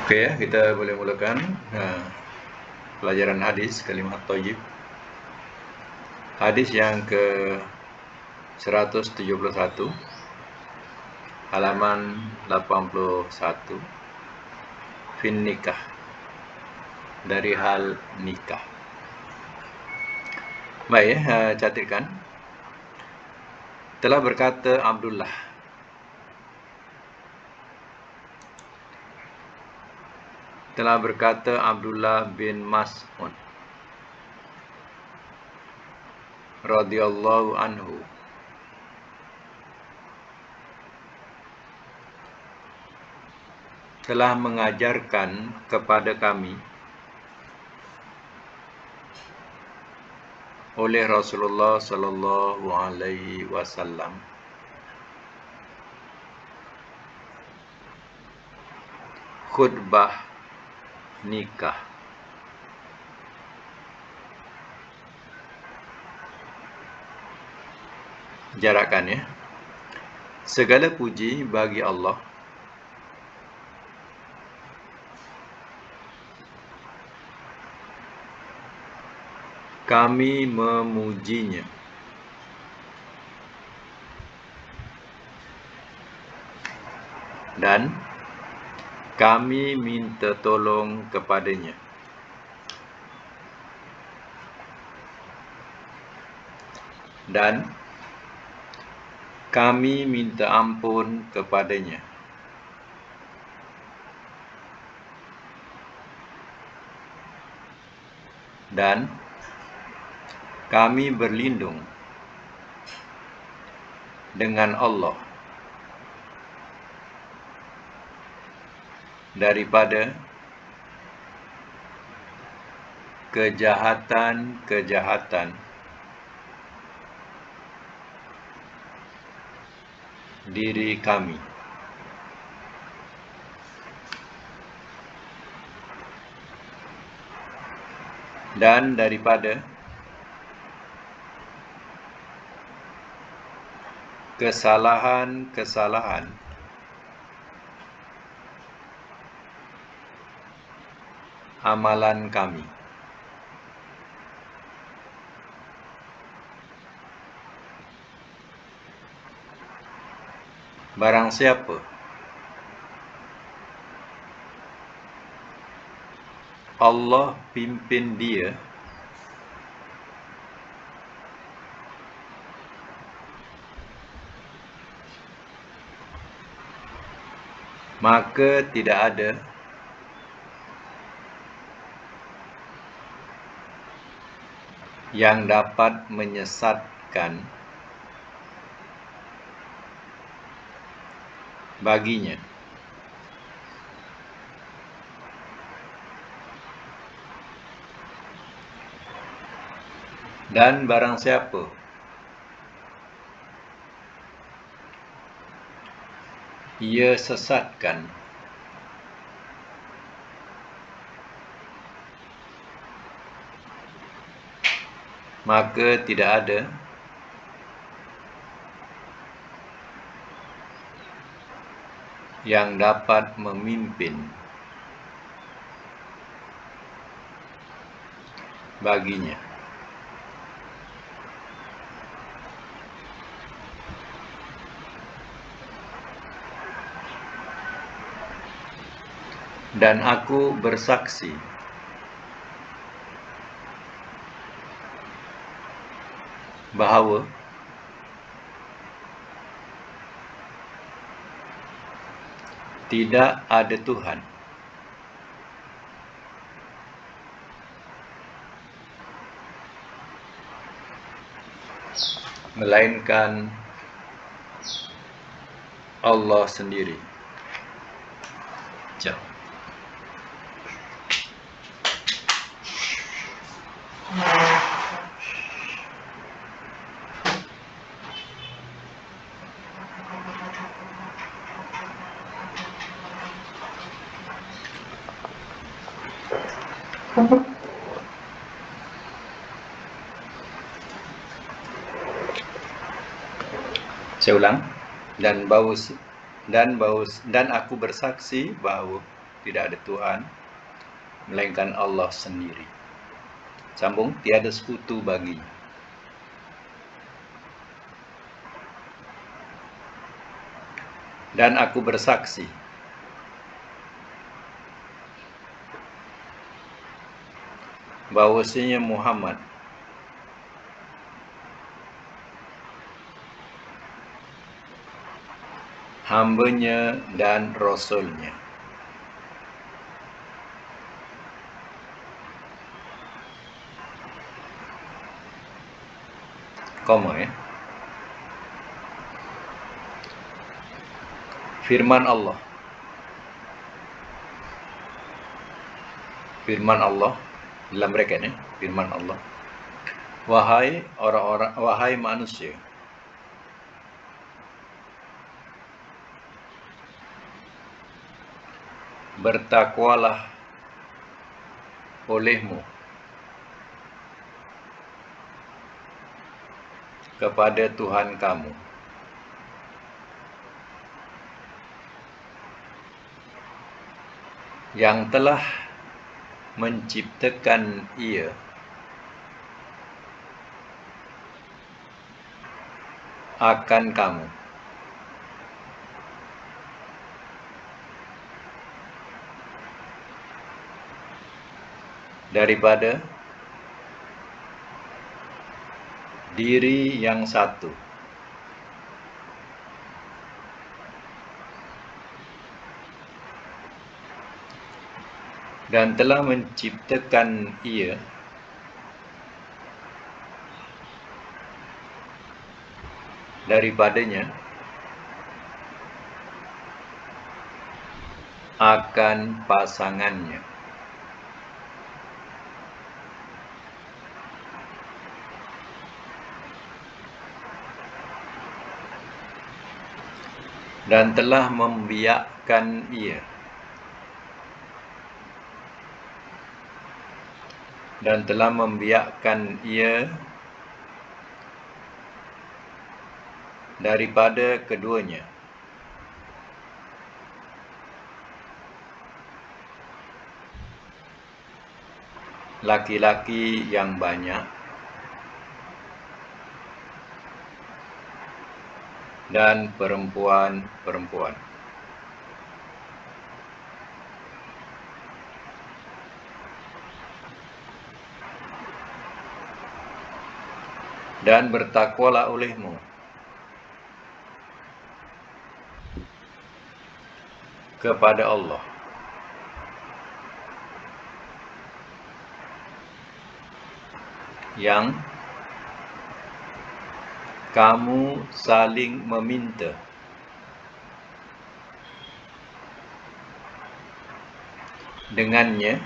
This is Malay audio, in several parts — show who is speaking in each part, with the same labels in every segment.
Speaker 1: Oke ya, kita boleh mulakan pelajaran hadis kalimat thayyib. Hadis yang ke 171 halaman 81 fin nikah, dari hal nikah. Baik ya, catatkan. Telah berkata Abdullah bin Mas'ud radhiyallahu anhu, telah mengajarkan kepada kami oleh Rasulullah sallallahu alaihi wasallam khutbah nikah. Jarakan ya. Segala puji bagi Allah kami memujinya dan kami minta tolong kepadanya dan kami minta ampun kepadanya dan kami berlindung dengan Allah daripada kejahatan-kejahatan diri kami dan daripada kesalahan-kesalahan amalan kami. Barang siapa Allah pimpin dia maka tidak ada yang dapat menyesatkan baginya. Dan barang siapa ia sesatkan, maka tidak ada yang dapat memimpin baginya. Dan aku bersaksi bahawa tidak ada Tuhan melainkan Allah sendiri. Jom. Saya ulang. Dan aku bersaksi bahawa tidak ada Tuhan melainkan Allah sendiri. Sambung, tiada sekutu baginya. Dan aku bersaksi bahwasanya Muhammad hambanya dan rasulnya. Koma ya. Firman Allah. Firman Allah dalam mereka ini, firman Allah. Wahai orang-orang, wahai manusia, bertakwalah olehmu kepada Tuhan kamu, yang telah menciptakan ia akan kamu daripada diri yang satu, dan telah menciptakan ia daripadanya akan pasangannya, dan telah membiakkan ia, daripada keduanya laki-laki yang banyak dan perempuan-perempuan. Dan bertakwalah olehmu kepada Allah, yang kamu saling meminta dengannya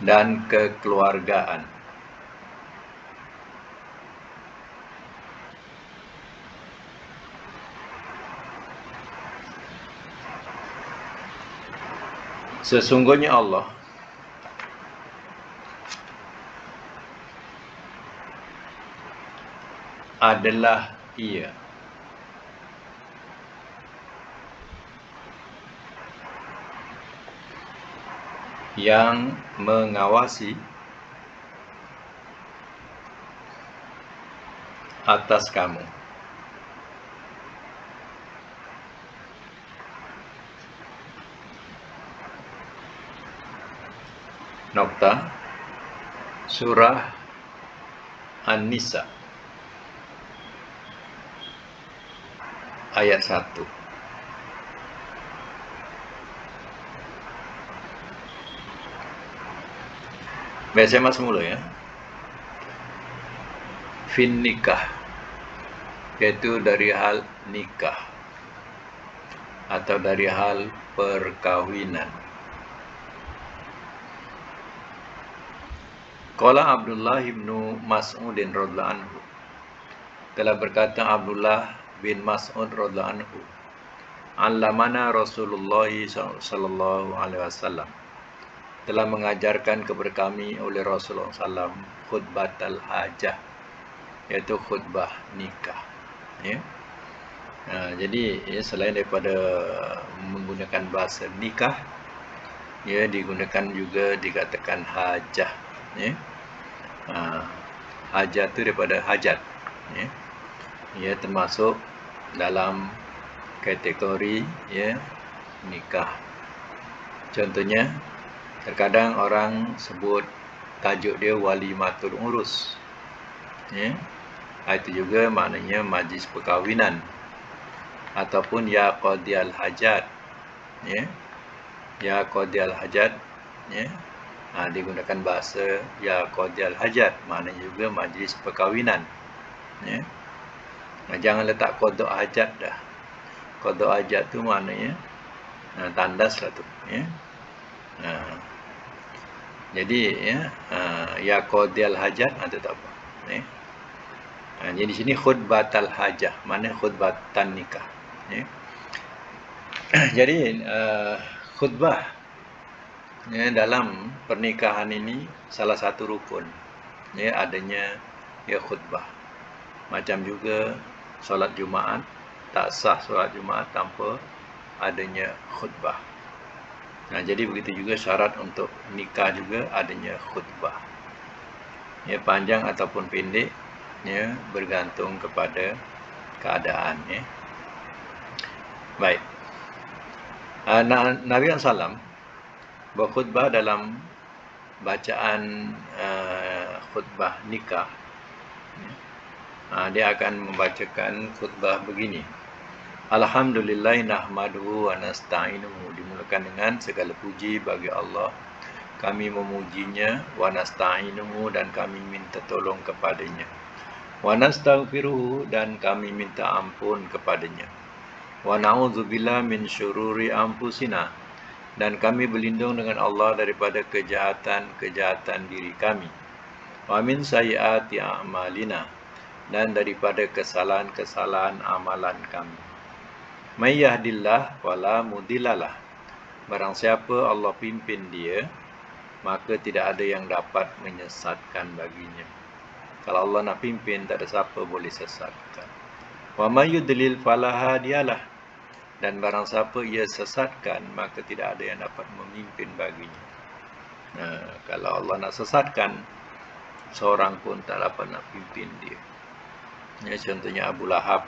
Speaker 1: dan kekeluargaan. Sesungguhnya Allah adalah Ia yang mengawasi atas kamu. Nokta. Surah An-Nisa ayat 1. Biasa mas mula ya. Fin nikah, yaitu dari hal nikah atau dari hal perkawinan. Qala Abdullah bin Mas'ud radhiyallahu anhu, telah berkata Abdullah bin Mas'ud radhiyallahu anhu, allamana Rasulullah sallallahu alaihi wasallam, telah mengajarkan kepada kami oleh Rasulullah SAW khutbatul hajah, yaitu khutbah nikah. Ya. Jadi selain daripada menggunakan bahasa nikah, digunakan juga dikatakan hajah. Hajat tu daripada hajat. Ia termasuk dalam kategori nikah. Contohnya, terkadang orang sebut tajuk dia walimatul urus. Itu juga maknanya majlis perkahwinan ataupun ya qadiyal hajat. Ya qadiyal hajat, digunakan bahasa ya qadiyal hajat, maknanya juga majlis perkahwinan. Jangan letak qada hajat dah. Qada hajat tu maknanya tandas lah tu. Jadi ya qadiyal hajat itu tak apa. Jadi di sini khutbatal hajah, mana khutbatan nikah. Jadi khutbah dalam pernikahan ini salah satu rukun. Adanya khutbah. Macam juga solat Jumaat, tak sah solat Jumaat tanpa adanya khutbah. Jadi begitu juga syarat untuk nikah juga adanya khutbah. Panjang ataupun pendek, bergantung kepada keadaan. Baik. Nabi SAW berkhutbah dalam bacaan khutbah nikah. Dia akan membacakan khutbah begini. Alhamdulillah nahmaduhu wa nasta'inuhu, dimulakan dengan segala puji bagi Allah, kami memujinya, wa nasta'inuhu, dan kami minta tolong kepadanya, wa nastaghfiruhu, dan kami minta ampun kepadanya, wa na'udzubillah min syururi anfusina, dan kami berlindung dengan Allah daripada kejahatan-kejahatan diri kami, wa min sayyiati a'malina, dan daripada kesalahan-kesalahan amalan kami. May yahdillah wala mudhillalah, barang siapa Allah pimpin dia, maka tidak ada yang dapat menyesatkan baginya. Kalau Allah nak pimpin, tak ada siapa boleh sesatkan. Wa may yudlil fala hadiyalah, dan barang siapa ia sesatkan, maka tidak ada yang dapat memimpin baginya. Kalau Allah nak sesatkan, seorang pun tak dapat nak pimpin dia. Contohnya Abu Lahab,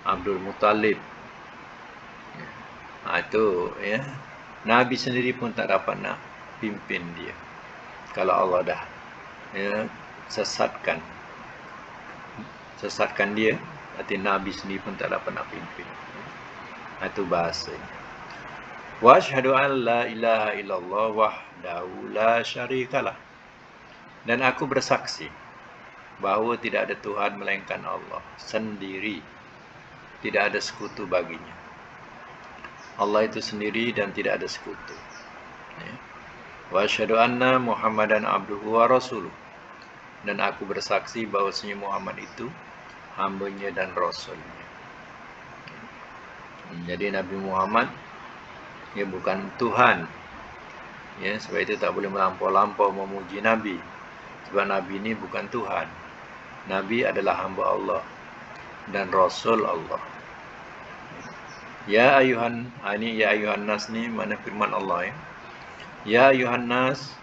Speaker 1: Abdul Muttalib. Itu Nabi sendiri pun tak dapat nak pimpin dia. Kalau Allah dah sesatkan dia, berarti Nabi sendiri pun tak dapat nak pimpin. Itu bahasanya. Wa asyhadu an la ilaha illallah wahdahu la syarikalah, dan aku bersaksi bahawa tidak ada Tuhan melainkan Allah sendiri, tidak ada sekutu baginya. Allah itu sendiri dan tidak ada sekutu. Wa asyhadu anna Muhammadan abduhu wa rasuluh, dan aku bersaksi bahawasanya Muhammad itu hamba-Nya dan rasul-Nya. Jadi Nabi Muhammad bukan Tuhan. Sebab itu tak boleh melampau-lampau memuji Nabi. Sebab Nabi ini bukan Tuhan. Nabi adalah hamba Allah dan Rasul Allah. Ya ayuhan, ini ya ayuhan nas ni mana firman Allah. Ya ayuhan nas,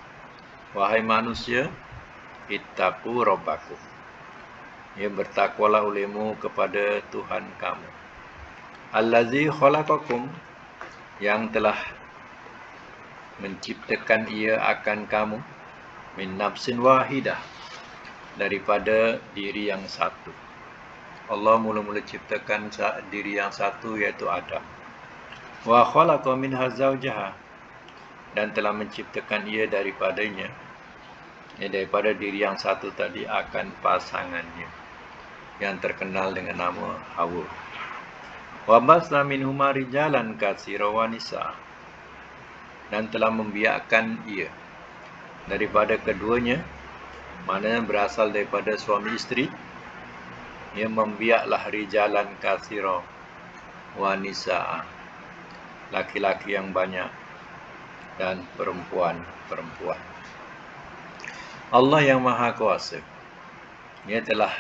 Speaker 1: wahai manusia, ittaqu rabbakum, bertakwalah olehmu kepada Tuhan kamu. Allazi khalaqakum, yang telah menciptakan ia akan kamu, min nafsin wahidah, daripada diri yang satu. Allah mula-mula ciptakan diri yang satu, iaitu Adam. Wa khalaqa minha zawjaha, dan telah menciptakan ia daripadanya, daripada diri yang satu tadi, akan pasangannya yang terkenal dengan nama Hawa. Wa basna minhuma rijalan katsira wa nisa, dan telah membiakkan ia daripada keduanya, mana berasal daripada suami isteri, membiaklah rijalan katsira wa nisa, laki-laki yang banyak dan perempuan-perempuan. Allah yang Maha Kuasa, telah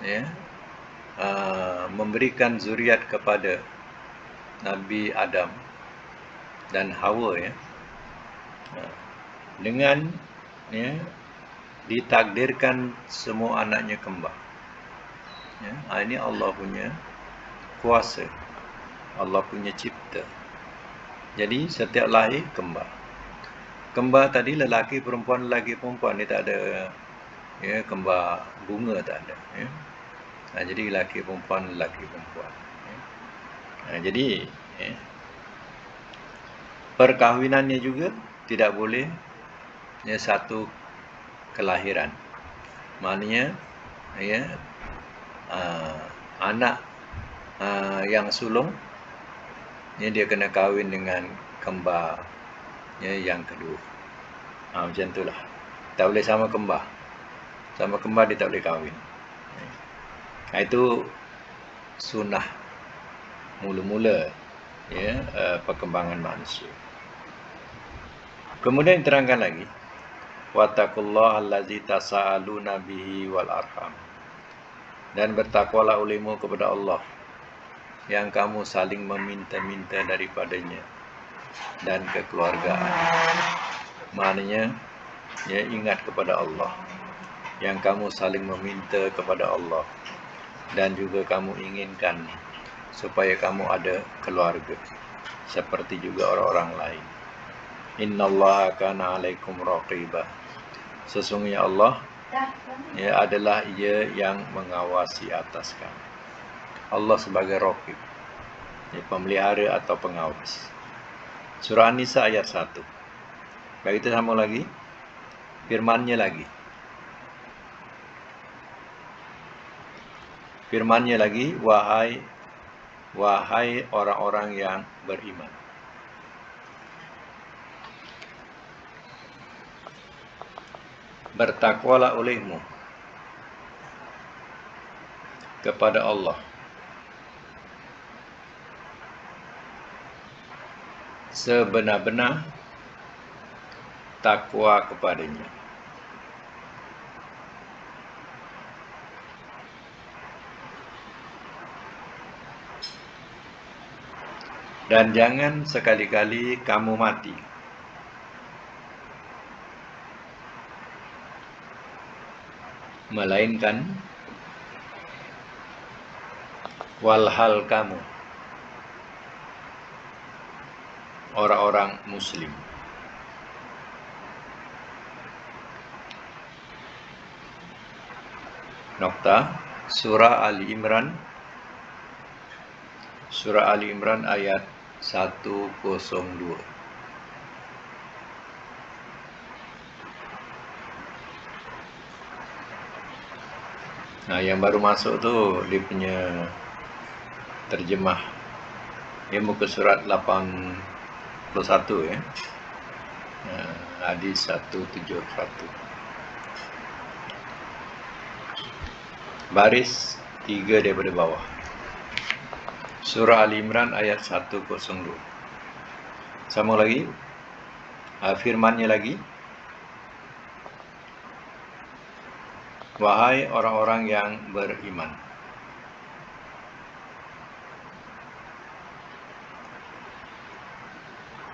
Speaker 1: ya, memberikan zuriat kepada Nabi Adam dan Hawa, ya, dengan, ya, ditakdirkan semua anaknya kembar. Ya, ini Allah punya kuasa, Allah punya cipta. Jadi setiap lahir kembar. Kembar tadi lelaki perempuan, lelaki perempuan, dia tak ada, ya, kembar bunga tak ada, ya. Jadi lelaki perempuan, lelaki perempuan, ya. Jadi, ya, perkahwinannya juga tidak boleh, ya, satu kelahiran. Maknanya, ya, anak yang sulung, ya, dia kena kahwin dengan kembar, ya, yang kedua. Macam itulah. Tak boleh sama kembar. Sama kembar dia tak boleh kahwin. Itu sunnah mula-mula, ya, perkembangan manusia. Kemudian diterangkan lagi, wattaqullaha allazi tasaaluna bihi wal arham. Dan bertakwalah olehmu kepada Allah yang kamu saling meminta-minta daripadanya dan kekeluargaan. Maknanya, ya, ingat kepada Allah, yang kamu saling meminta kepada Allah, dan juga kamu inginkan supaya kamu ada keluarga seperti juga orang-orang lain. Innallaha kana 'alaikum raqibah. Sesungguhnya Allah, ya, adalah Ia yang mengawasi atas kamu. Allah sebagai raqib, ya, pemelihara atau pengawas. Surah An-Nisa ayat 1. Baik, kita sambung lagi. Firman-Nya lagi. Firman-Nya lagi, wahai orang-orang yang beriman. Bertakwalah olehmu kepada Allah sebenar-benar takwa kepadanya. Dan jangan sekali-kali kamu mati melainkan walhal kamu orang-orang muslim. Nokta. Surah Ali Imran ayat 102. Yang baru masuk tu dia punya terjemah, dia muka surat 81, ya. Hadis 171. Baris 3 daripada bawah. Surah Ali Imran ayat 102. Sama lagi, firman-Nya lagi, wahai orang-orang yang beriman,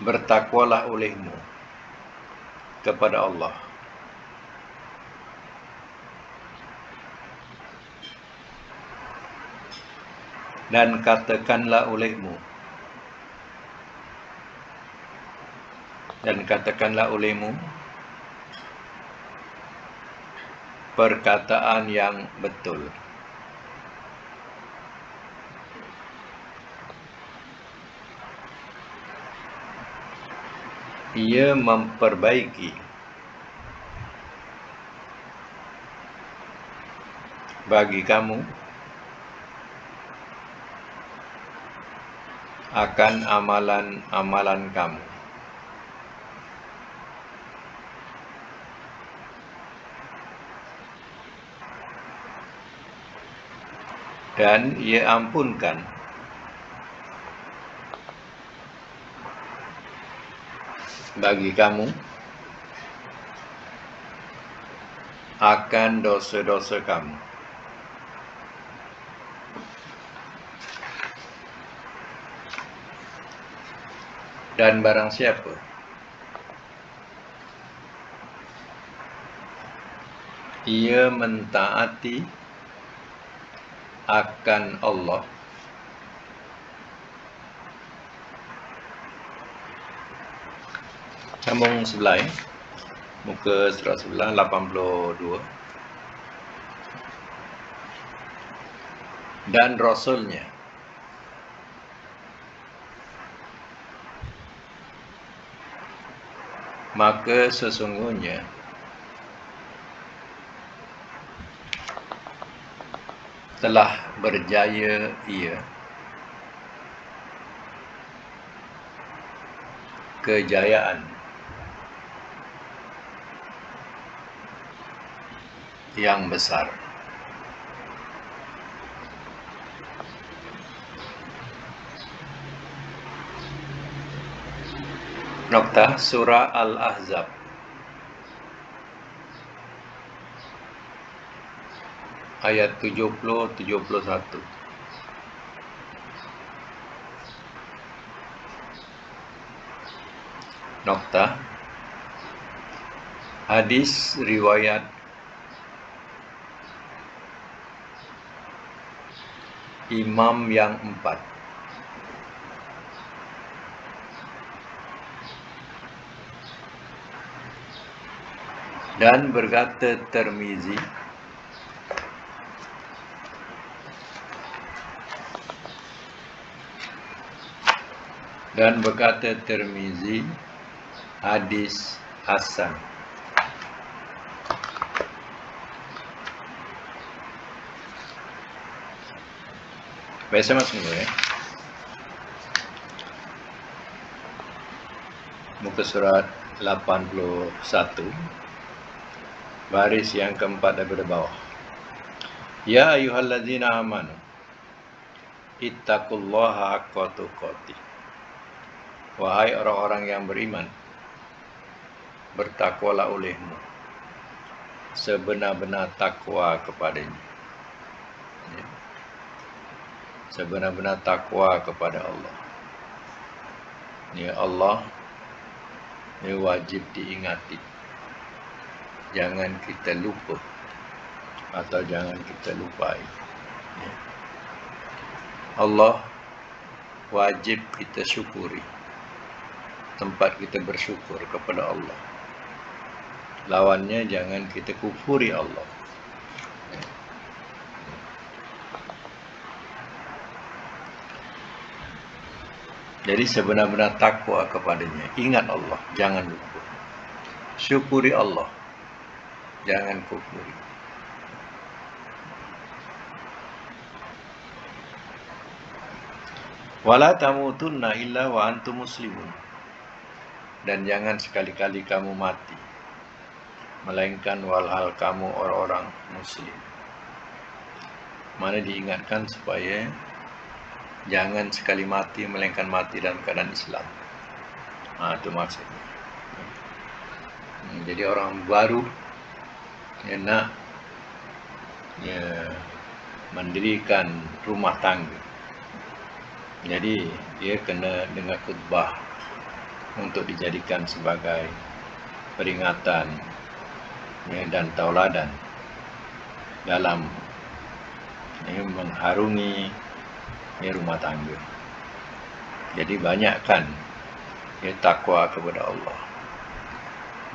Speaker 1: bertakwalah olehmu kepada Allah dan katakanlah olehmu perkataan yang betul. Ia memperbaiki bagi kamu akan amalan-amalan kamu, dan Ia ampunkan bagi kamu akan dosa-dosa kamu. Dan barang siapa ia mentaati akan Allah sambung sebelah muka surat sebelah 82 dan Rasulnya maka sesungguhnya telah berjaya ia kejayaan yang besar. Noktah surah Al-Ahzab ayat 70-71. Noktah hadis riwayat Imam yang 4. Dan berkata Tirmizi hadis hasan. Baik, saya masuk dulu ya. Muka surat 81 baris yang keempat daripada bawah. Ya ayyuhallazina amanu ittaqullaha haqqa tuqatih. Wahai orang-orang yang beriman, bertakwalah olehmu sebenar-benar takwa kepadanya. Ya. Sebenar-benar takwa kepada Allah. Ya Allah, ini wajib diingati. Jangan kita lupa atau jangan kita lupai. Ya. Allah wajib kita syukuri. Tempat kita bersyukur kepada Allah. Lawannya jangan kita kufuri Allah. Ya. Jadi sebenar-benar takwa kepadanya. Ingat Allah, jangan lupa. Syukuri Allah, jangan kufuri. Wala tamutunna illa wa antum muslimun. Dan jangan sekali-kali kamu mati melainkan walhal kamu orang-orang muslim. Mana diingatkan supaya jangan sekali mati melainkan mati dalam keadaan Islam. Itu maksudnya. Jadi orang baru yang nak mendirikan rumah tangga, jadi dia kena dengar khutbah untuk dijadikan sebagai peringatan dan tauladan dalam mengharungi rumah tangga. Jadi banyakkan takwa kepada Allah.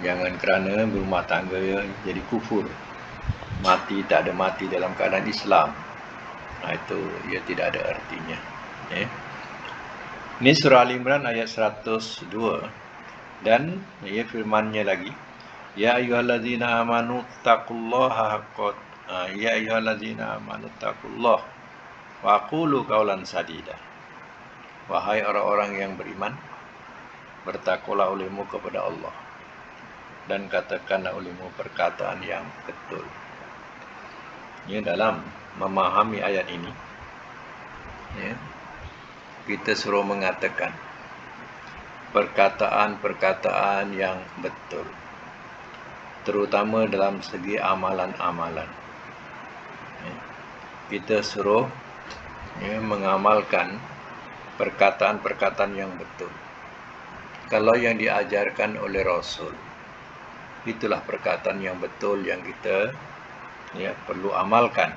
Speaker 1: Jangan kerana berumah tangga jadi kufur, mati tak ada mati dalam keadaan Islam. Itu tidak ada artinya. Ini surah Al-Imran ayat 102 dan firman-Nya lagi, ya ayyuhallazina amanu taqullaha haqqa ya ayyuhallazina amanu taqullaha wa qulu qawlan sadida. Wahai orang-orang yang beriman, bertakwalah olehmu kepada Allah dan katakanlah olehmu perkataan yang betul. Ini dalam memahami ayat ini, kita suruh mengatakan perkataan-perkataan yang betul, terutama dalam segi amalan-amalan. Kita suruh mengamalkan perkataan-perkataan yang betul. kalau yang diajarkan oleh Rasul, itulah perkataan yang betul yang kita perlu amalkan.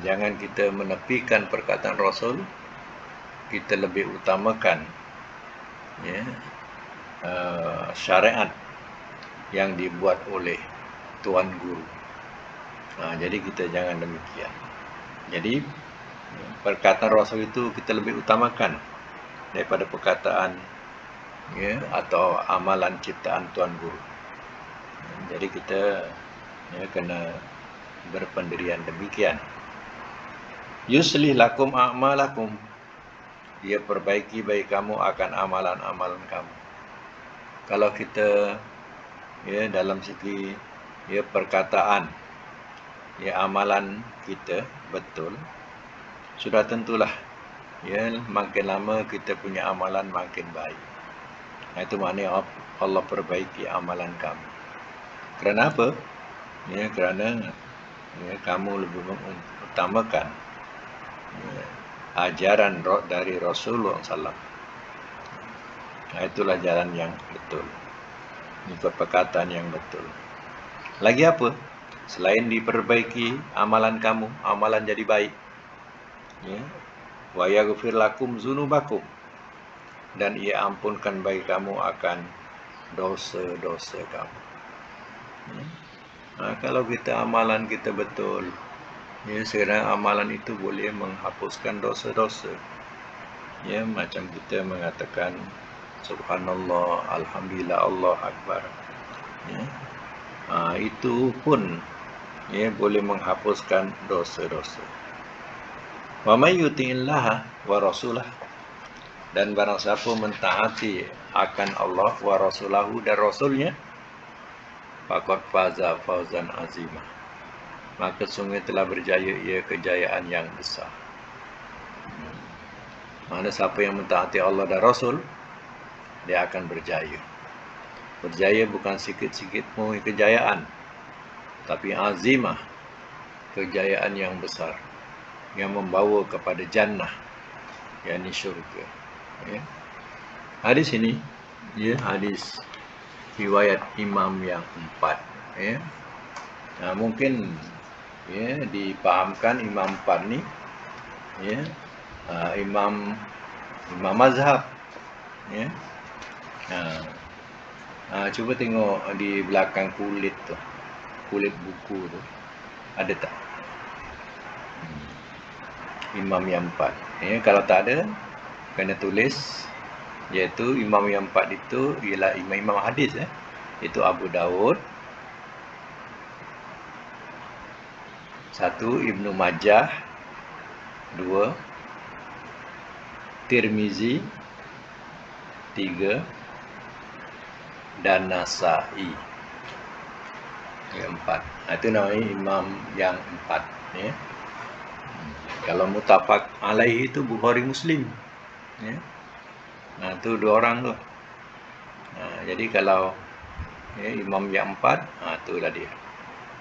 Speaker 1: Jangan kita menepikan perkataan Rasul, kita lebih utamakan syariat yang dibuat oleh Tuan Guru. Jadi kita jangan demikian. Jadi perkataan Rasul itu kita lebih utamakan daripada perkataan atau amalan ciptaan Tuan Guru. Jadi kita kena berpendirian demikian. Yuslih lakum a'malakum, dia perbaiki bagi kamu akan amalan-amalan kamu. Kalau kita dalam segi perkataan, amalan kita betul, sudah tentulah makin lama kita punya amalan makin baik. Itu maknanya Allah perbaiki amalan kamu. Kerana apa? Kerana kamu lebih mengutamakan ajaran dari Rasulullah SAW. Itulah jalan yang betul. Ikut perkataan yang betul. Lagi apa? Selain diperbaiki amalan kamu, amalan jadi baik. Wa yaghfir lakum dzunubakum, dan ia ampunkan bagi kamu akan dosa-dosa kamu. Kalau kita amalan kita betul, sekarang amalan itu boleh menghapuskan dosa-dosa. Macam kita mengatakan Subhanallah, Alhamdulillah, Allah Akbar. Itu pun boleh menghapuskan dosa-dosa. Wa may yuti'illaha wa rasulah, dan barang siapa mentaati akan Allah wa rasulahu, dan rasulnya, faqad faza fawzan azimah, maka sungguh telah berjaya ia kejayaan yang besar. Mana siapa yang mentaati Allah dan Rasul, dia akan berjaya. Berjaya bukan sikit-sikit pun kejayaan, tapi azimah, kejayaan yang besar, yang membawa kepada jannah, yakni syurga. Hadis ini, hadis riwayat imam yang 4. Mungkin dipahamkan imam 4 ni imam mazhab. Cuba tengok di belakang kulit tu, kulit buku tu, ada tak imam yang 4? Kalau tak ada, kena tulis, iaitu imam yang 4 itu ialah imam hadis. Itu Abu Daud, 1 Ibnu Majah, 2 Tirmizi, 3 dan Nasa'i, 4. Itu namanya imam yang 4. Kalau mutafaq alaihi itu Bukhari Muslim. Itu 2 orang tu. Jadi kalau imam yang 4, itulah dia,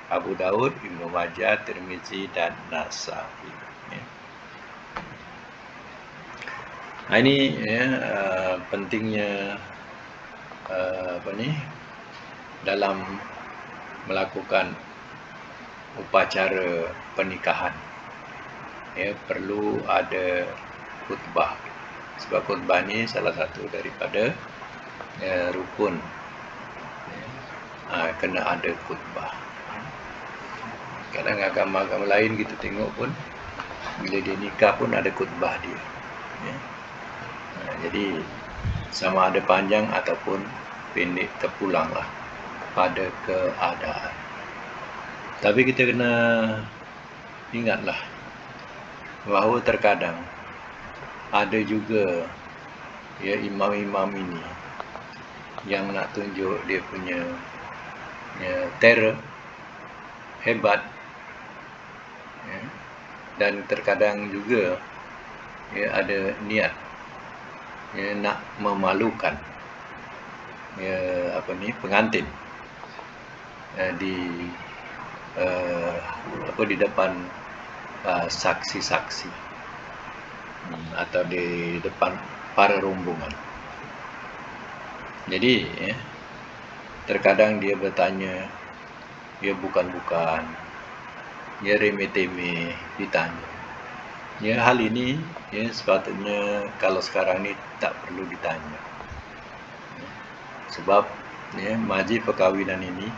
Speaker 1: Abu Daud, Ibnu Majah, Tirmizi dan Nasa'i. Ini pentingnya dalam melakukan upacara pernikahan. Perlu ada khutbah. Sebab khutbah ni salah satu daripada rukun. Kena ada khutbah. Kadang agama-agama lain kita tengok pun, bila dia nikah pun ada khutbah dia. Jadi sama ada panjang ataupun pendek, terpulanglah pada keadaan. Tapi kita kena ingatlah bahawa terkadang ada juga imam-imam ini yang nak tunjuk dia punya terror hebat, dan terkadang juga ada niat nak memalukan pengantin di depan saksi-saksi, atau di depan para rombongan. Jadi terkadang dia bertanya, dia bukan-bukan, dia remeh-temeh ditanya. Hal ini sepatutnya kalau sekarang ni tak perlu ditanya. Sebab majlis perkahwinan ini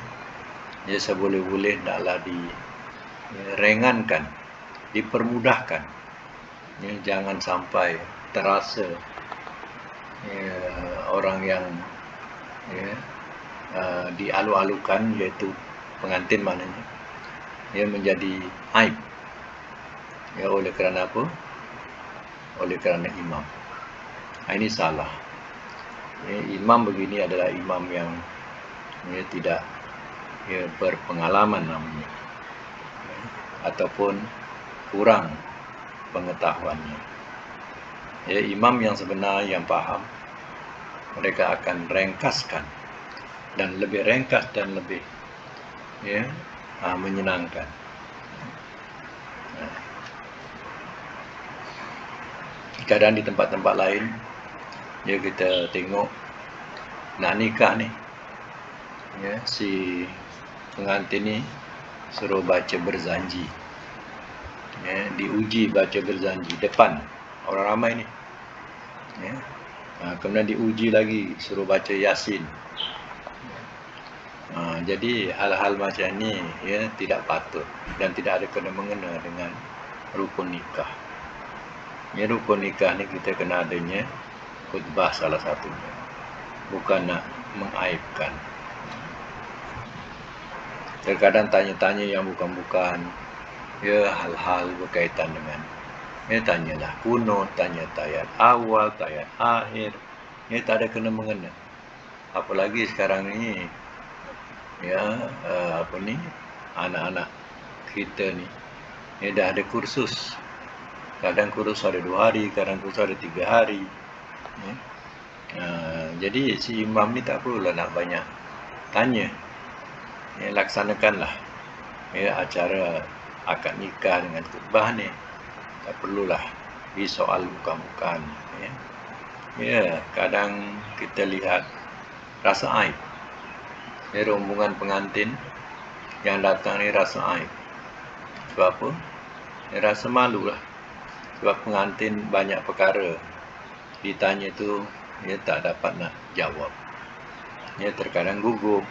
Speaker 1: seboleh-boleh naklah direngankan, dipermudahkan. Jangan sampai terasa orang yang dialu-alukan, iaitu pengantin maknanya, menjadi aib. Oleh kerana apa? Oleh kerana imam. Ini salah. Imam begini adalah imam yang tidak berpengalaman namanya, ataupun kurang pengetahuannya. Imam yang sebenar, yang faham, mereka akan ringkaskan, dan lebih ringkas dan lebih menyenangkan. Kadang di tempat-tempat lain kita tengok nak nikah ni, si pengantin ni suruh baca berzanji, diuji baca berzanji depan orang ramai ni, kemudian diuji lagi suruh baca Yasin. Jadi hal-hal macam ni tidak patut dan tidak ada kena-mengena dengan rukun nikah. Rukun nikah ni kita kena adanya khutbah salah satunya, bukan nak mengaibkan. Terkadang tanya-tanya yang bukan-bukan, hal-hal berkaitan dengan tanyalah kunut, tanya tayat awal, tayat akhir, tak ada kena-mengena. Apalagi sekarang ni anak-anak kita ni dah ada kursus. Kadang kursus ada 2 hari, kadang kursus ada 3 hari. Jadi si imam ni tak perlulah nak banyak tanya. Laksanakanlah acara akad nikah dengan khutbah ni. Tak perlulah soal bukan-bukan. Kadang kita lihat rasa aib. Rombongan pengantin yang datang ni rasa aib. Sebab apa? Rasa malu lah. Sebab pengantin banyak perkara ditanya tu tak dapat nak jawab. Terkadang gugup.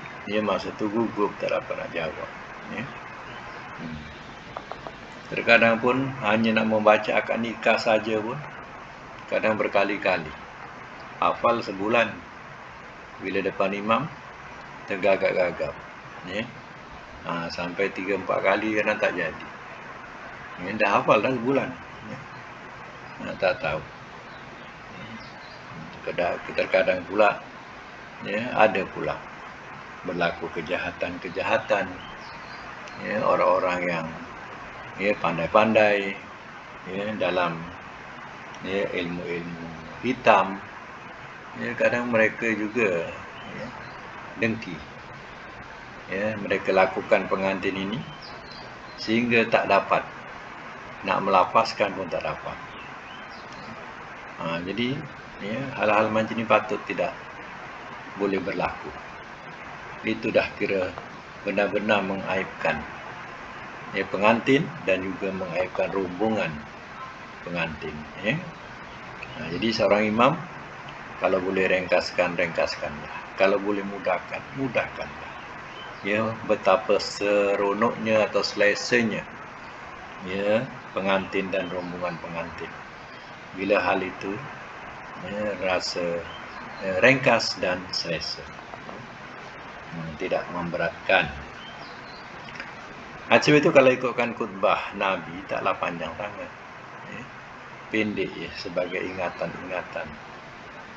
Speaker 1: Masa tu gugup tak dapat nak jawab. Terkadang pun hanya nak membaca akad nikah saja pun kadang berkali-kali. Hafal sebulan. Bila depan imam tergagap-gagap. Sampai 3-4 kali kadang tak jadi. Dah hafal dah sebulan. Tak tahu. Terkadang pula ada pula berlaku kejahatan-kejahatan. Orang-orang yang pandai-pandai dalam ilmu-ilmu hitam. Kadang mereka juga dengki. Mereka lakukan pengantin ini sehingga tak dapat nak melafazkan pun tak dapat. Jadi hal-hal macam ini patut tidak boleh berlaku. Itu dah kira benar-benar mengaibkan pengantin dan juga mengaibkan rombongan pengantin. Jadi seorang imam kalau boleh ringkaskanlah. Kalau boleh mudahkanlah. Betapa seronoknya atau selesanya pengantin dan rombongan pengantin bila hal itu rasa ringkas dan selesa, tidak memberatkan. Sebab itu kalau ikutkan khutbah Nabi taklah panjang sangat, pendek sebagai ingatan-ingatan,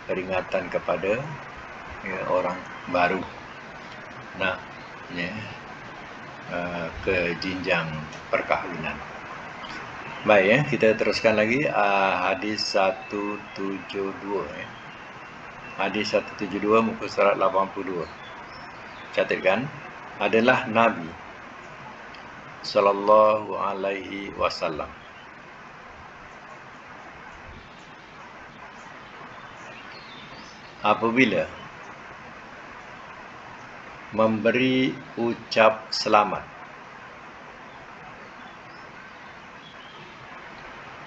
Speaker 1: peringatan kepada orang baru nak ke jenjang perkahwinan. Baik, kita teruskan lagi hadis 172. Hadis 172 muka surat 82. Catatkan, adalah Nabi sallallahu alaihi wasallam apabila memberi ucap selamat,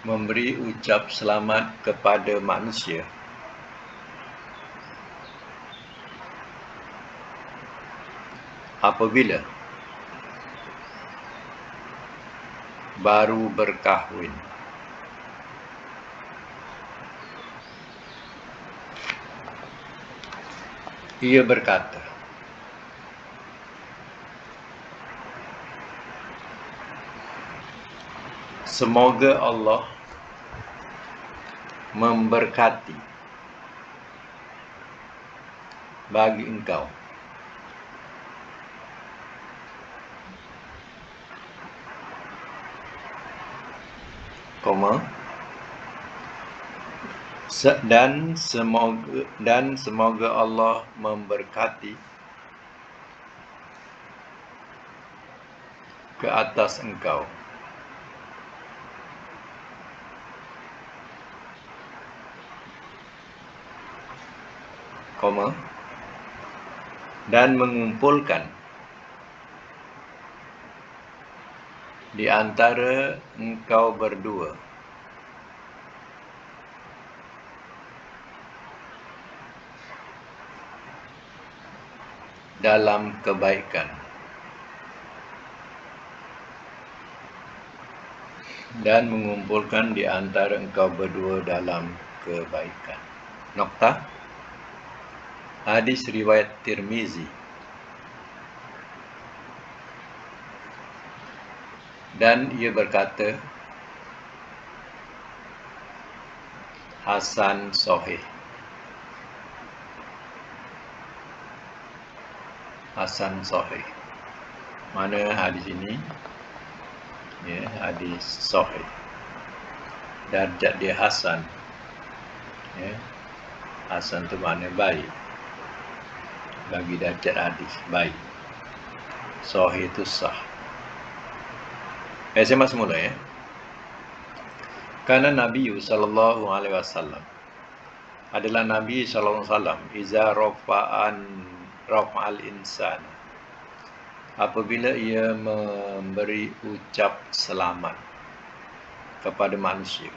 Speaker 1: memberi ucap selamat kepada manusia apabila baru berkahwin. Ia berkata, semoga Allah memberkati bagi engkau dan semoga Allah memberkati ke atas engkau dan mengumpulkan di antara engkau berdua dalam kebaikan, dan mengumpulkan di antara engkau berdua dalam kebaikan. Nokta. Hadis riwayat Tirmizi. Dan ia berkata, Hasan Sahih. Hasan Sahih. Mana hadis ini? Ya, hadis Sahih. Darjat dia Hasan. Ya. Hasan tu mana baik. Bagi darjat hadis baik. Sahih itu sah. Saya masuk mula ya. Karena Nabi sallallahu alaihi wasallam adalah Nabi sallallahu alaihi wasallam iza rafa'al insan, apabila ia memberi ucap selamat kepada manusia.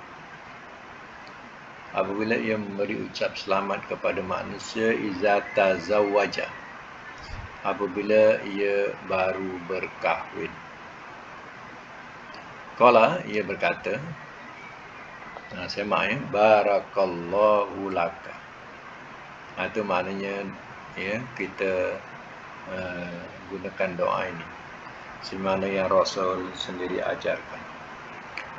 Speaker 1: Apabila ia memberi ucap selamat kepada manusia, iza tazawwaja, apabila ia baru berkahwin. Qala, ia berkata, semak ya, barakallahu laka. Itu maknanya ya, kita gunakan doa ini sebagaimana yang Rasul sendiri ajarkan.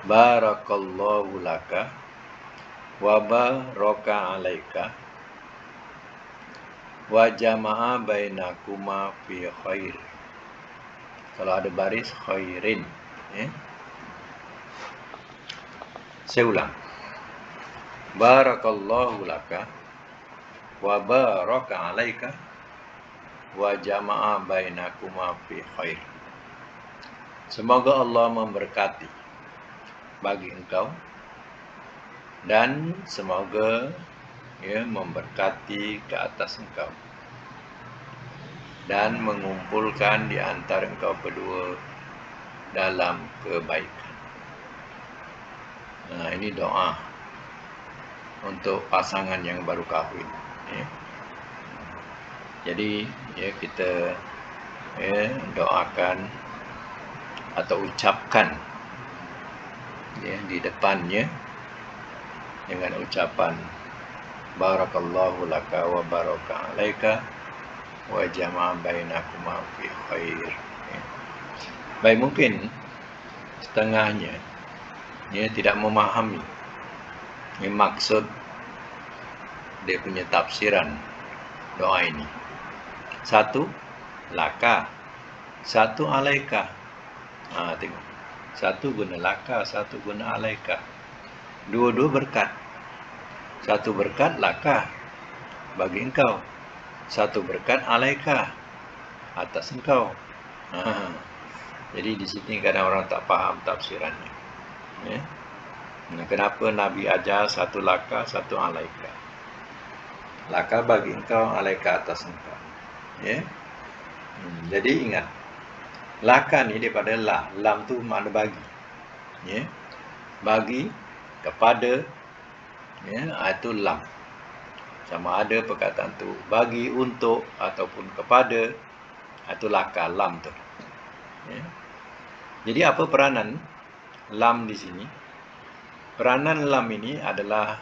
Speaker 1: Barakallahu laka wa baraka alaika wa jama'a bainakuma fi khair. Kalau ada baris khairin ya. Saya ulang. Barakallahu laka wa baraka alaika wa jama'a bainakuma fi khair. Semoga Allah memberkati bagi engkau dan semoga ya memberkati ke atas engkau dan mengumpulkan di antara engkau berdua dalam kebaikan. Nah, ini doa untuk pasangan yang baru kahwin. Ya. Jadi ya kita doakan atau ucapkan ya di depannya dengan ucapan barakallahu laka wa baraka alaika wa jama'a bainakuma fi khair. Ya. Baik, mungkin setengahnya ya tidak memahami maksud dia punya tafsiran doa ini. Satu laka, satu alaika. Tengok. Satu guna laka, satu guna alaika. Dua-dua berkat. Satu berkat laka bagi engkau. Satu berkat alaika atas engkau. Jadi di sini kadang orang tak faham tafsirannya. Ya. Nah, kenapa Nabi ajar satu laka, satu alaika? laka bagi engkau, alaika atas engkau. Ya. Jadi ingat, laka ni daripada lam tu makna bagi. Ya. Bagi, kepada, ya, itu lam. Sama ada perkataan tu bagi, untuk ataupun kepada, itu laka, lam tu. Ya. Jadi apa peranan lam di sini? Peranan lam ini adalah,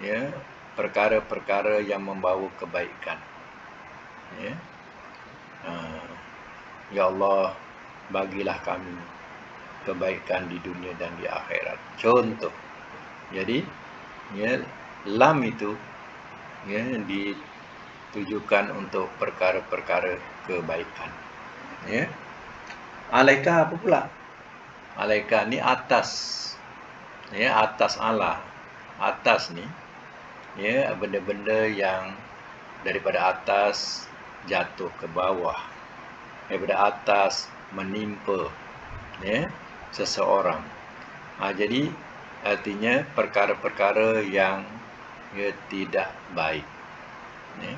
Speaker 1: ya, perkara-perkara yang membawa kebaikan. Ya. Ya Allah, bagilah kami kebaikan di dunia dan di akhirat. Contoh. Jadi, ya, lam itu, ya, ditujukan untuk perkara-perkara kebaikan. Ya. Alaika apa pula? Alaika ni atas. Ya, atas Allah. Atas ni, ya, benda-benda yang daripada atas jatuh ke bawah. Daripada atas menimpa, ya, seseorang. Jadi artinya perkara-perkara yang, ya, tidak baik. Ya.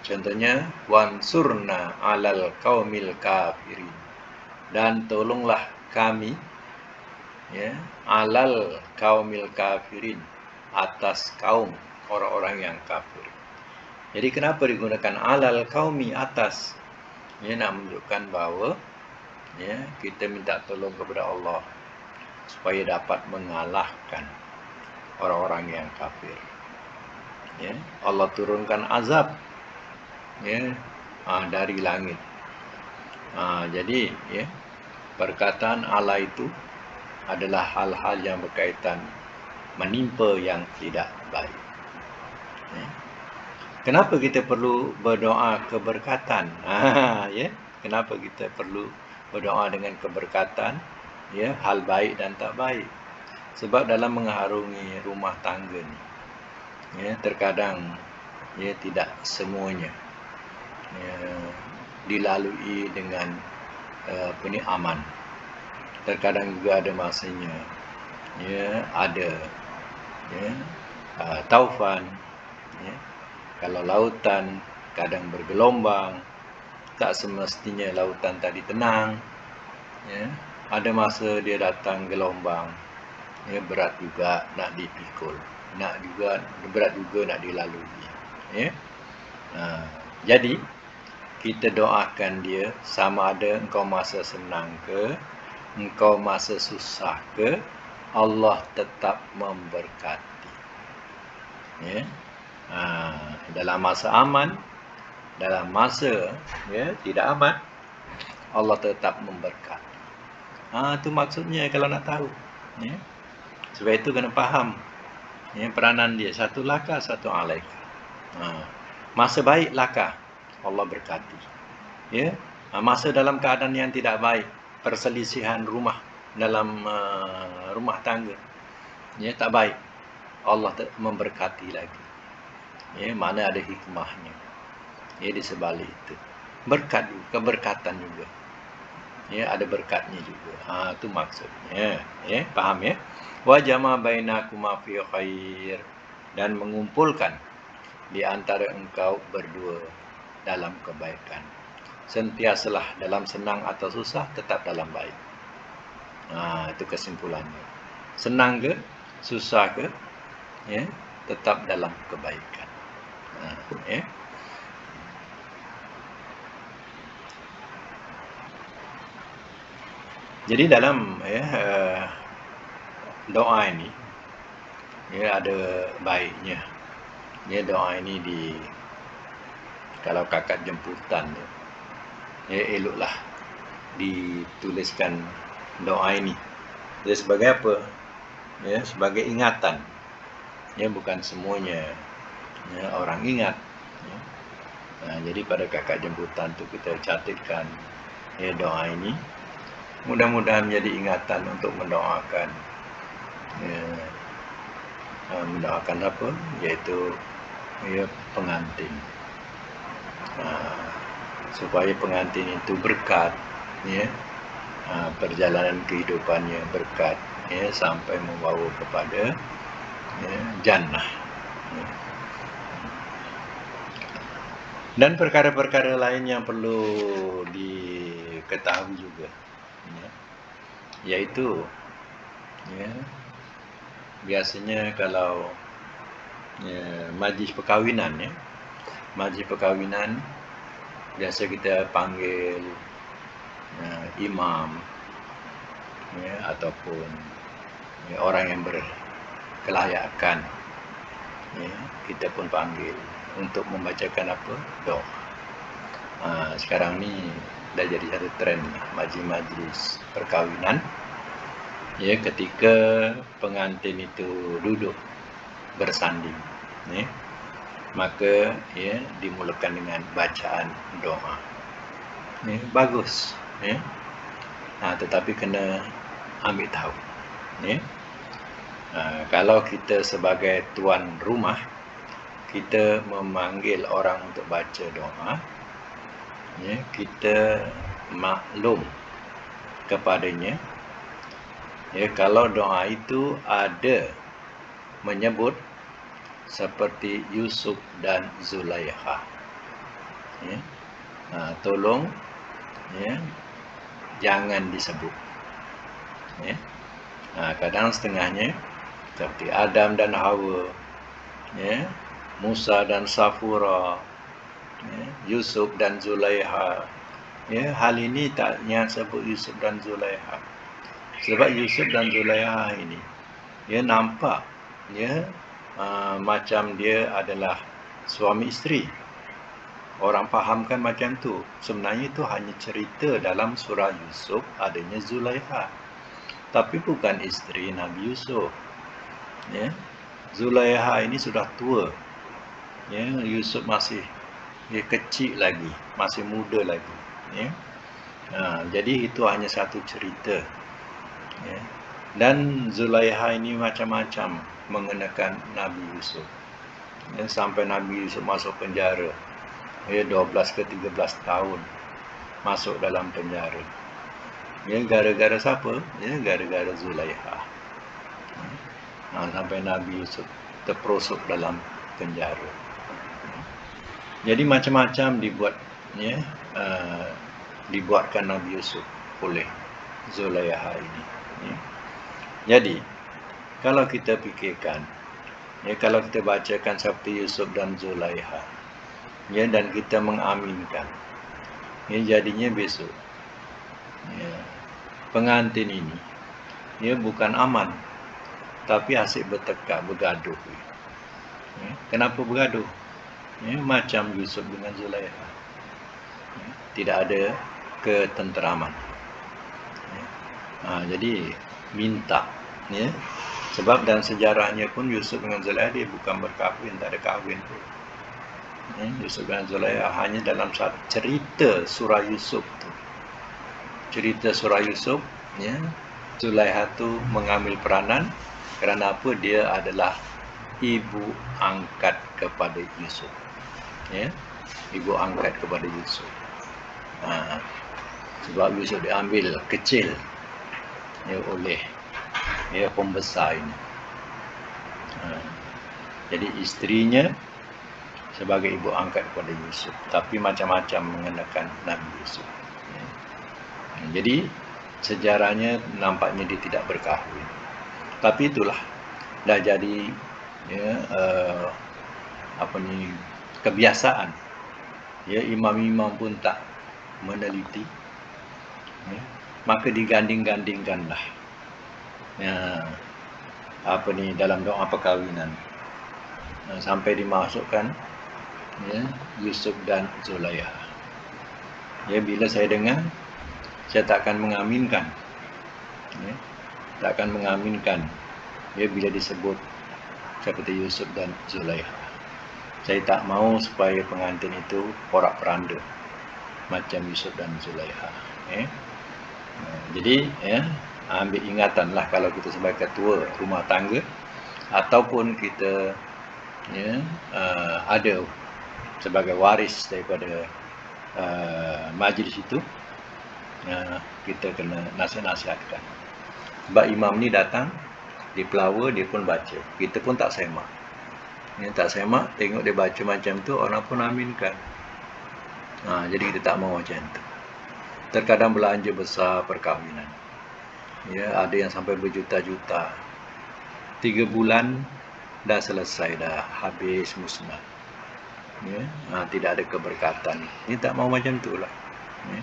Speaker 1: Contohnya wansurna alal qaumil kafirin, dan tolonglah kami, ya, alal qaumil kafirin, atas kaum orang-orang yang kafir. Jadi kenapa digunakan alal qaumi, atas? Ia nak menunjukkan bahawa, ya, kita minta tolong kepada Allah supaya dapat mengalahkan orang-orang yang kafir. Ya, Allah turunkan azab, ya, dari langit. Jadi, ya, perkataan Allah itu adalah hal-hal yang berkaitan menimpa yang tidak baik. Ya. Kenapa kita perlu berdoa keberkatan? Ya, kenapa kita perlu berdoa dengan keberkatan? Ya, hal baik dan tak baik. Sebab dalam mengarungi rumah tangga ni, ya, terkadang, ya, tidak semuanya, ya, dilalui dengan aman. Terkadang juga ada masanya, ya, ada, ya, taufan. Ya. Kalau lautan kadang bergelombang, tak semestinya lautan tadi tenang. Ya. Ada masa dia datang gelombang, ya, berat juga nak dipikul, berat juga nak dilalui. Ya. Jadi kita doakan dia, sama ada engkau masa senang ke, engkau masa susah ke, Allah tetap memberkati. Ya. Dalam masa aman, dalam masa, ya, tidak aman, Allah tetap memberkati. Itu maksudnya kalau nak tahu. Ya. Sebab itu kena faham, ya, peranan dia. Satu laka, satu alaika. Masa baik laka, Allah berkati. Ya. Masa dalam keadaan yang tidak baik, perselisihan rumah dalam rumah tangga, ya, tak baik, Allah memberkati lagi. Ya, mana ada hikmahnya, ya, di sebalik itu. Berkat, keberkatan juga. Ya, ada berkatnya juga. Itu maksudnya. Ya, faham ya? Wa jama bainakuma fi khair, dan mengumpulkan di antara engkau berdua dalam kebaikan. Sentiasalah dalam senang atau susah, tetap dalam baik. Itu kesimpulannya. Senang ke, susah ke, ya, tetap dalam kebaikan. Ya. Jadi dalam, ya, doa ini, ya, ada baiknya. Ya, doa ini kalau kakak jemputan tu, ya, eloklah dituliskan doa ini. Jadi sebagai apa? Ya, sebagai ingatan. Ya, bukan semuanya, ya, orang ingat. Ya. Jadi pada kakak jemputan tu kita catatkan, ya, doa ini. Mudah-mudahan menjadi ingatan untuk mendoakan, ya, mendoakan apa? Yaitu, ya, pengantin. Supaya pengantin itu berkat, ya, perjalanan kehidupannya berkat, ya, sampai membawa kepada, ya, jannah. Ya. Dan perkara-perkara lain yang perlu diketahui juga, ya, yaitu ya, biasanya kalau majlis perkahwinan, majlis perkahwinan biasa kita panggil imam, ataupun orang yang berkelayakan, kita pun panggil untuk membacakan apa? Doa. Sekarang ni dah jadi satu trend majlis-majlis perkahwinan, ketika pengantin itu duduk bersanding, maka dimulakan dengan bacaan doa. Bagus, tetapi kena ambil tahu, kalau kita sebagai tuan rumah, kita memanggil orang untuk baca doa, kita maklum kepadanya, kalau doa itu ada menyebut seperti Yusuf dan Zulaikha, tolong jangan disebut. Kadang setengahnya seperti Adam dan Hawa, Musa dan Safura, Yusuf dan Zulaikha. Hal ini tak yang sebut Yusuf dan Zulaikha. Sebab Yusuf dan Zulaikha ini nampak macam dia adalah suami isteri. Orang fahamkan macam tu. Sebenarnya itu hanya cerita dalam surah Yusuf adanya Zulaikha, tapi bukan isteri Nabi Yusuf. Zulaikha ini sudah tua, Yusuf masih kecil lagi, masih muda lagi, jadi itu hanya satu cerita, dan Zulaikha ini macam-macam mengenakan Nabi Yusuf, sampai Nabi Yusuf masuk penjara, 12 ke 13 tahun masuk dalam penjara. Gara-gara siapa? Gara-gara Zulaikha. Sampai Nabi Yusuf terperosok dalam penjara. Jadi macam-macam dibuatkan Nabi Yusuf oleh Zulaikha ini. Jadi kalau kita fikirkan, kalau kita bacakan seperti Yusuf dan Zulaikha, dan kita mengaminkan, jadinya besok pengantin ini bukan aman, tapi asyik bertekak, bergaduh. Kenapa bergaduh? Macam Yusuf dengan Zulaikha, tidak ada ketenteraman. Jadi minta, sebab dalam sejarahnya pun Yusuf dengan Zulaikha dia bukan berkahwin, tak ada kahwin pun. Yusuf dan Zulaikha hanya dalam cerita surah Yusuf tu. Cerita surah Yusuf, Zulaikha tu mengambil peranan kerana apa? Dia adalah ibu angkat kepada Yusuf. Ibu angkat kepada Yusuf. Sebab Yusuf diambil kecil oleh pembesar ini. Jadi isterinya sebagai ibu angkat kepada Yusuf, tapi macam-macam mengenakan Nabi Yusuf. Jadi sejarahnya nampaknya dia tidak berkahwin, tapi itulah dah jadi kebiasaan. Imam-imam pun tak meneliti, maka diganding-gandingkanlah dalam doa perkahwinan, sampai dimasukkan Yusuf dan Zulaikha. Bila saya dengar, saya tak akan mengaminkan, bila disebut seperti Yusuf dan Zulaikha. Saya tak mahu supaya pengantin itu porak-poranda macam Yusuf dan Zulaikha. Jadi ambil ingatanlah kalau kita sebagai ketua rumah tangga, ataupun kita ada sebagai waris daripada majlis itu, kita kena nasihat-nasihatkan. Sebab imam ni datang, di pelawa dia pun baca, kita pun tak semak. Tak semak, tengok dia baca macam tu, orang pun aminkan. Jadi kita tak mau macam tu. Terkadang belanja besar perkahwinan, ya, ada yang sampai berjuta-juta. 3 bulan dah selesai, dah habis musnah, ya. Tidak ada keberkatan. Ini tak mau macam tu lah, ya.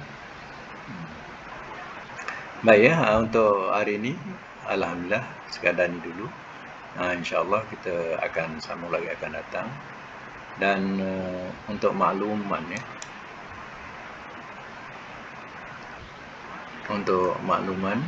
Speaker 1: Baik, ya, untuk hari ini alhamdulillah sekadar ni dulu. InsyaAllah kita akan sambung lagi akan datang. Dan untuk makluman, ya, untuk makluman